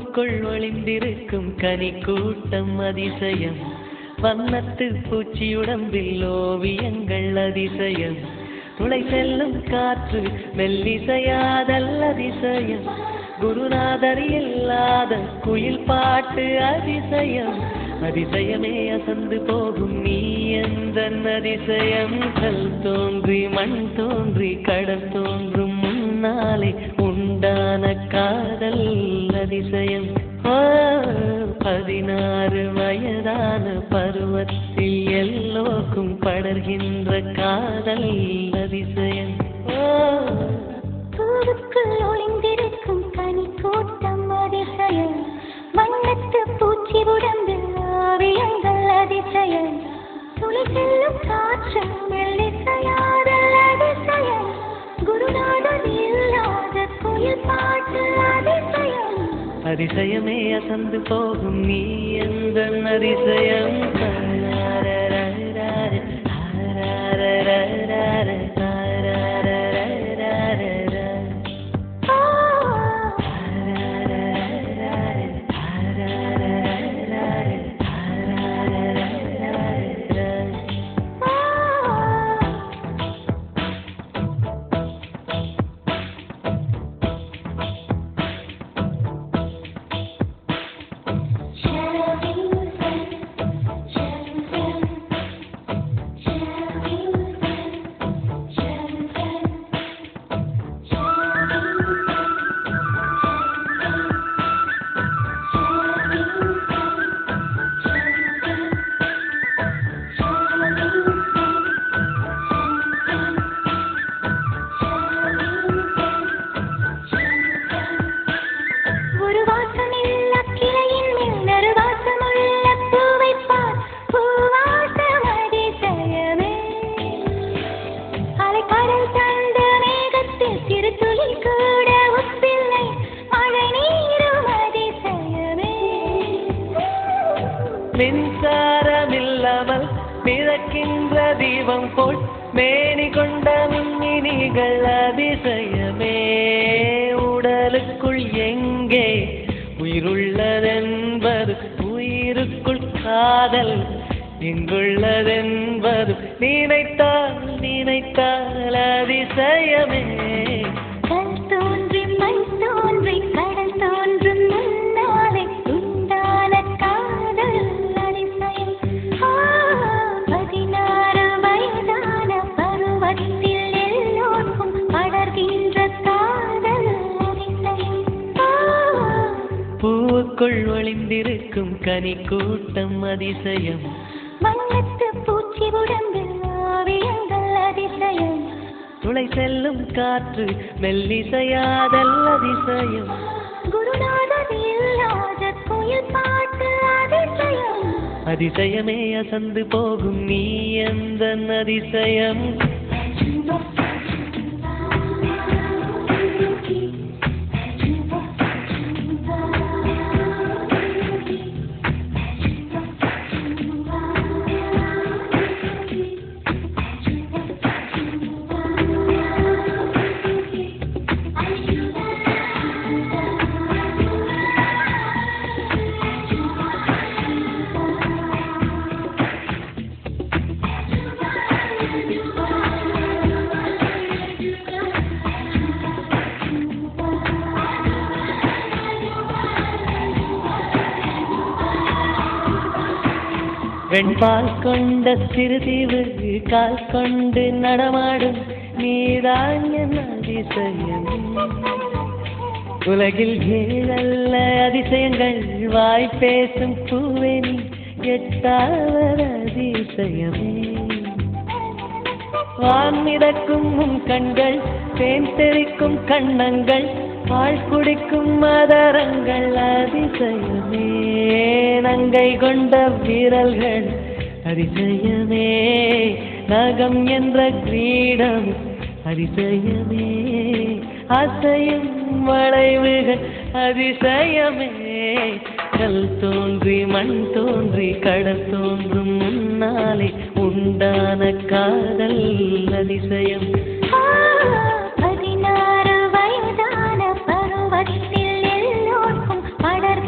பூவுக்குள் ஒளிந்திருக்கும் கனி கூட்டம் அதிசயம், வண்ணத்து பூச்சியுடம்பில் ஓவியங்கள் அதிசயம், துளை செல்லும் காற்று மெல்லிசையாதல் அதிசயம், குருநாதர் இல்லாத குயில் பாட்டு அதிசயம், அதிசயமே அசந்து போகும் நீ எந்த அதிசயம், கல் தோன்றி மண் தோன்றி கடல் தோன்றும் முன்னாலே உண்டான காதல் அதிசயம். 16 வயதான பருவத்தில் எல்லோருக்கும் படர்கின்ற காதல் அதிசயம். பூவுக்குள் ஒளிந்திருக்கும் கனி கூட்டம் அதிசயம், வண்ணத்து பூச்சி உடம்பில் ஓவியங்கள் அதிசயம், துளி செல்லும் காற்று மெல்லிசையாதல் அதிசயம், குருநாதர் இல்லாத குயில் பாட்டு அதிசயம், அதிசயமே அசந்து போகும் நீ எந்த அதிசயம். மின்சாரமில்லாமல் மிதக்கின்ற தீபம் போல் மேனி கொண்ட மின்மினிகள் அதிசயமே, உடலுக்குள் எங்கே உயிருள்ளதென்பது, உயிருக்குள் காதல் எங்குள்ளதென்பது, நினைத்தால் நினைத்தால் அதிசயமே, கல் தோன்றி மண் தோன்றி கடல் தோன்றும் முன்னாலே உண்டான காதல் அதிசயம். 16 வயதான பருவத்தில் எல்லோருக்கும் படர்கின்ற காதல் அதிசயம். பூவுக்குள் ஒளிந்திருக்கும் கனி கூட்டம் அதிசயம், வண்ணத்து பூச்சி உடம்பில் ஓவியங்கள் அதிசயம், துளை செல்லும் காற்று மெல்லிசையாதல் அதிசயம், குருநாதர் இல்லாத குயில் பாட்டு அதிசயம், அதிசயமே அசந்து போகும் நீ எந்த அதிசயம். வெண்பால் கொண்ட சிறுதீவு கால் கொண்டு நடமாடும் நீதான் என் அதிசயம், உலகில் ஏழல்ல அதிசயங்கள் வாய் பேசும் பூவே நீ எட்டாவது அதிசயமே, வான் மிதக்கும் உன் கண்கள் தேன் தெறிக்கும் கண்ணங்கள் பால் குடிக்கும் மதரங்கள் அதிசயமே, நங்கை கொண்ட வீரல்கள் அதிசயமே, நகம் என்ற கிரீடம் அதிசயமே, அசையும் வளைவுகள் அதிசயமே, கல் தோன்றி மண் தோன்றி கடல் தோன்றும் முன்னாலே உண்டான காதல் அதிசயம். 16 வயதான பருவத்தில் எல்லோருக்கும் படர்கின்ற